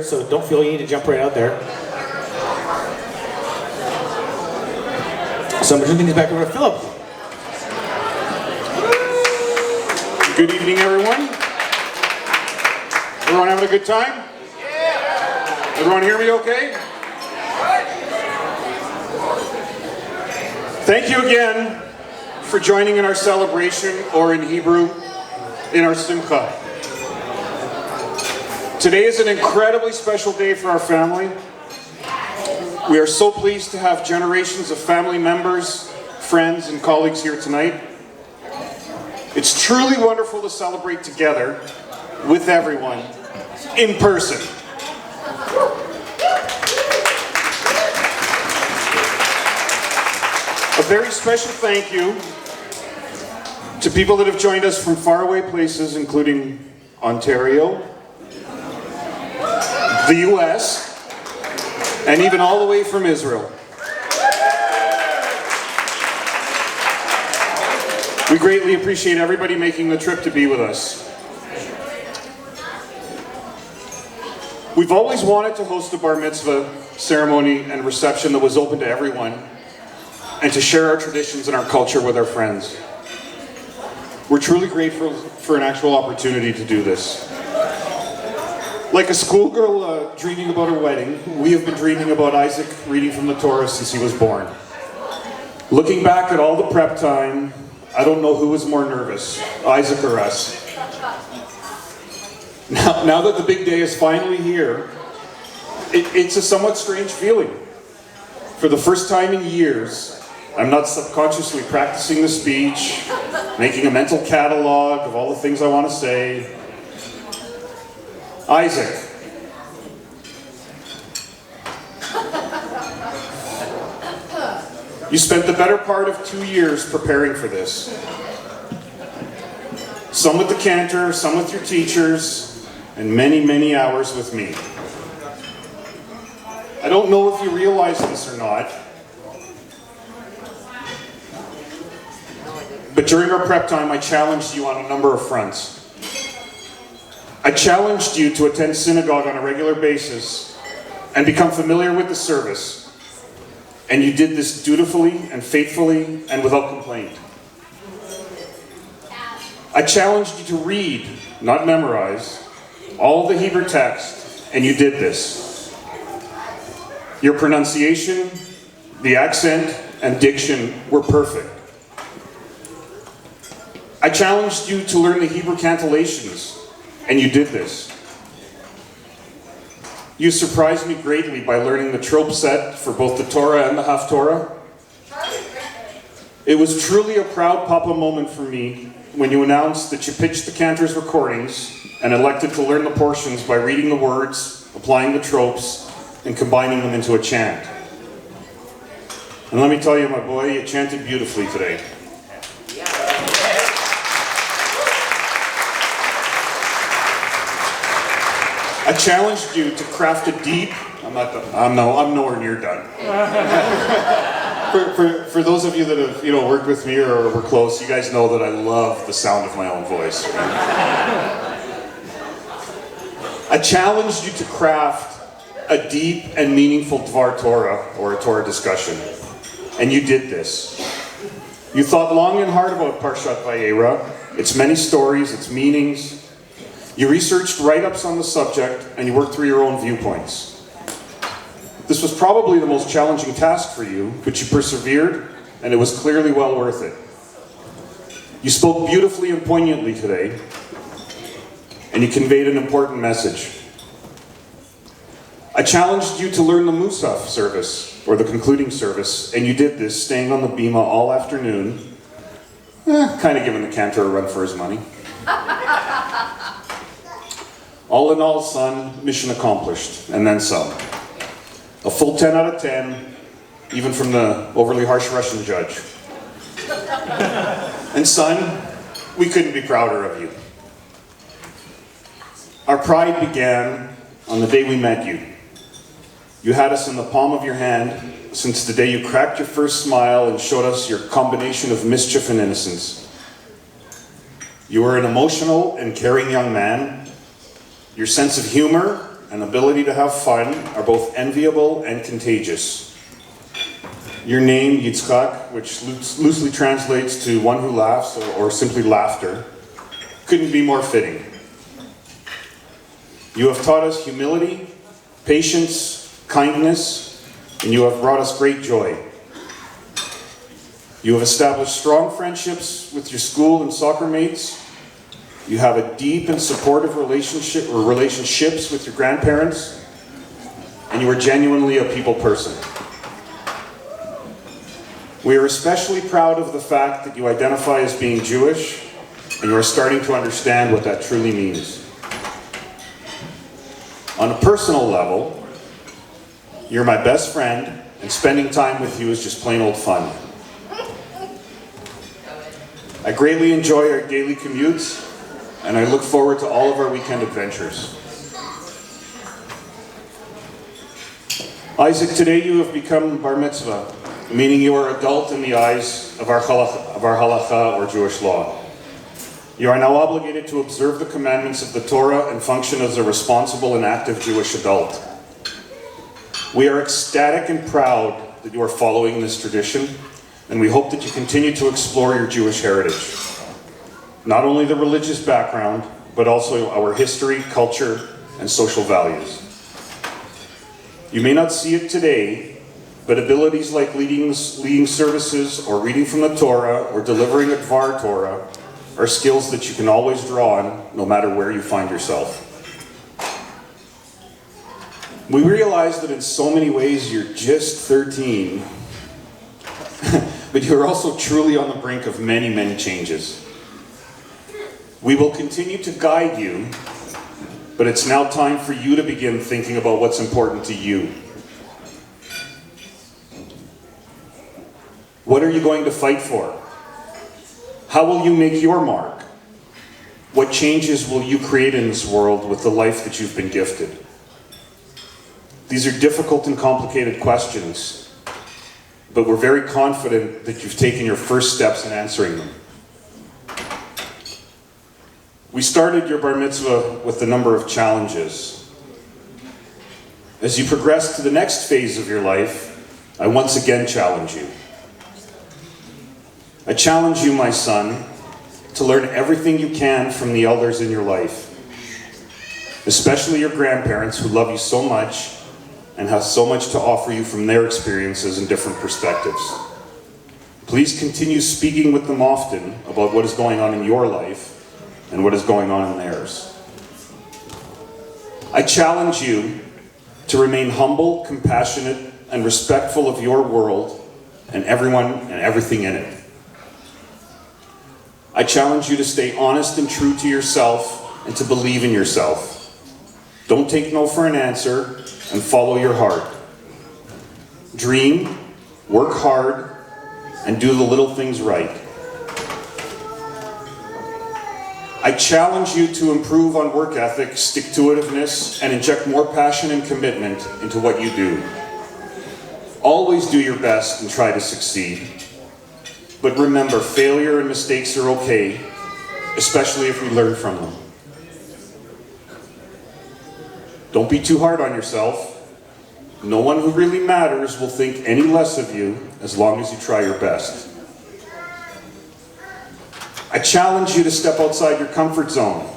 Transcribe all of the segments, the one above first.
So don't feel you need to jump right out there. So I'm turning these back over to Philip. Good evening, everyone. Everyone having a good time? Yeah. Everyone hear me okay? Thank you again for joining in our celebration, or in Hebrew, in our simcha. Today is an incredibly special day for our family. We are so pleased to have generations of family members, friends, and colleagues here tonight. It's truly wonderful to celebrate together with everyone in person. A very special thank you to people that have joined us from faraway places, including Ontario, the US, and even all the way from Israel. We greatly appreciate everybody making the trip to be with us. We've always wanted to host a bar mitzvah ceremony and reception that was open to everyone, and to share our traditions and our culture with our friends. We're truly grateful for an actual opportunity to do this. Like a schoolgirl dreaming about her wedding, we have been dreaming about Isaac reading from the Torah since he was born. Looking back at all the prep time, I don't know who was more nervous, Isaac or us. Now that the big day is finally here, it's a somewhat strange feeling. For the first time in years, I'm not subconsciously practicing the speech, making a mental catalog of all the things I want to say. Isaac. You spent the better part of 2 years preparing for this. Some with the cantor, some with your teachers, and many, many hours with me. I don't know if you realize this or not, but during our prep time, I challenged you on a number of fronts. I challenged you to attend synagogue on a regular basis and become familiar with the service. And you did this dutifully and faithfully and without complaint. I challenged you to read, not memorize, all the Hebrew text, and you did this. Your pronunciation, the accent, and diction were perfect. I challenged you to learn the Hebrew cantillations, and you did this. You surprised me greatly by learning the trope set for both the Torah and the Haftorah. It was truly a proud papa moment for me when you announced that you pitched the cantor's recordings and elected to learn the portions by reading the words, applying the tropes, and combining them into a chant. And let me tell you, my boy, you chanted beautifully today. I challenged you to craft a deep. I'm nowhere near done. For those of you that have worked with me or were close, you guys know that I love the sound of my own voice. I challenged you to craft a deep and meaningful Dvar Torah, or a Torah discussion, and you did this. You thought long and hard about Parshat Vayera, its many stories, its meanings. You researched write-ups on the subject, and you worked through your own viewpoints. This was probably the most challenging task for you, but you persevered, and it was clearly well worth it. You spoke beautifully and poignantly today, and you conveyed an important message. I challenged you to learn the Musaf service, or the concluding service, and you did this, staying on the bima all afternoon, kind of giving the cantor a run for his money. All in all, son, mission accomplished, and then some. A full 10 out of 10, even from the overly harsh Russian judge. And son, we couldn't be prouder of you. Our pride began on the day we met you. You had us in the palm of your hand since the day you cracked your first smile and showed us your combination of mischief and innocence. You were an emotional and caring young man. Your sense of humor and ability to have fun are both enviable and contagious. Your name, Yitzchak, which loosely translates to one who laughs or simply laughter, couldn't be more fitting. You have taught us humility, patience, kindness, and you have brought us great joy. You have established strong friendships with your school and soccer mates. You have a deep and supportive relationships with your grandparents, and you are genuinely a people person. We are especially proud of the fact that you identify as being Jewish, and you are starting to understand what that truly means. On a personal level, you're my best friend, and spending time with you is just plain old fun. I greatly enjoy our daily commutes, and I look forward to all of our weekend adventures. Isaac, today you have become bar mitzvah, meaning you are adult in the eyes of our halakha or Jewish law. You are now obligated to observe the commandments of the Torah and function as a responsible and active Jewish adult. We are ecstatic and proud that you are following this tradition, and we hope that you continue to explore your Jewish heritage. Not only the religious background, but also our history, culture, and social values. You may not see it today, but abilities like leading services or reading from the Torah or delivering a Dvar Torah are skills that you can always draw on no matter where you find yourself. We realize that in so many ways you're just 13, but you're also truly on the brink of many, many changes. We will continue to guide you, but it's now time for you to begin thinking about what's important to you. What are you going to fight for? How will you make your mark? What changes will you create in this world with the life that you've been gifted? These are difficult and complicated questions, but we're very confident that you've taken your first steps in answering them. We started your bar mitzvah with a number of challenges. As you progress to the next phase of your life, I once again challenge you. I challenge you, my son, to learn everything you can from the elders in your life, especially your grandparents who love you so much and have so much to offer you from their experiences and different perspectives. Please continue speaking with them often about what is going on in your life and what is going on in theirs. I challenge you to remain humble, compassionate, and respectful of your world and everyone and everything in it. I challenge you to stay honest and true to yourself and to believe in yourself. Don't take no for an answer and follow your heart. Dream, work hard, and do the little things right. I challenge you to improve on work ethic, stick-to-itiveness, and inject more passion and commitment into what you do. Always do your best and try to succeed. But remember, failure and mistakes are okay, especially if we learn from them. Don't be too hard on yourself. No one who really matters will think any less of you as long as you try your best. I challenge you to step outside your comfort zone.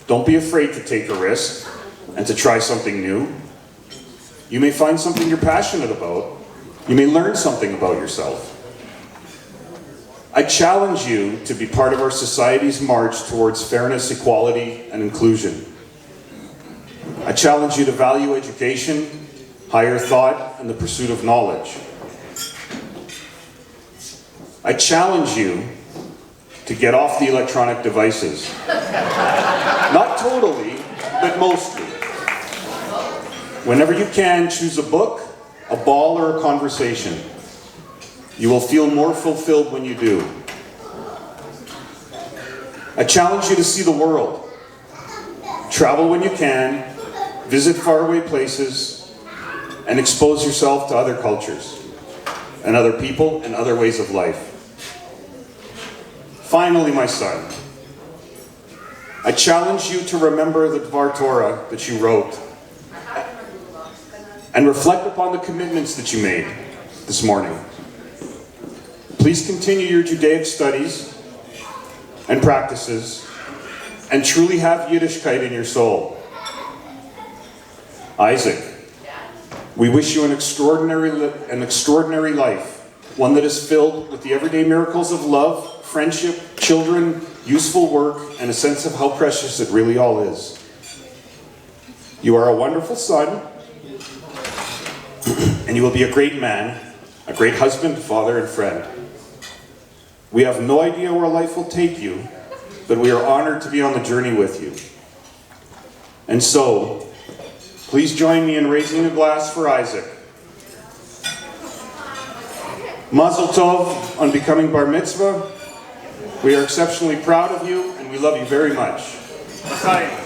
Don't be afraid to take a risk and to try something new. You may find something you're passionate about. You may learn something about yourself. I challenge you to be part of our society's march towards fairness, equality, and inclusion. I challenge you to value education, higher thought, and the pursuit of knowledge. I challenge you to get off the electronic devices. Not totally, but mostly. Whenever you can, choose a book, a ball, or a conversation. You will feel more fulfilled when you do. I challenge you to see the world. Travel when you can, visit faraway places, and expose yourself to other cultures, and other people, and other ways of life. Finally, my son, I challenge you to remember the Dvar Torah that you wrote and reflect upon the commitments that you made this morning. Please continue your Judaic studies and practices and truly have Yiddishkeit in your soul. Isaac, we wish you an extraordinary life, one that is filled with the everyday miracles of love, friendship, children, useful work, and a sense of how precious it really all is. You are a wonderful son, and you will be a great man, a great husband, father, and friend. We have no idea where life will take you, but we are honored to be on the journey with you. And so, please join me in raising a glass for Isaac. Mazel tov on becoming bar mitzvah. We are exceptionally proud of you, and we love you very much. L'chaim.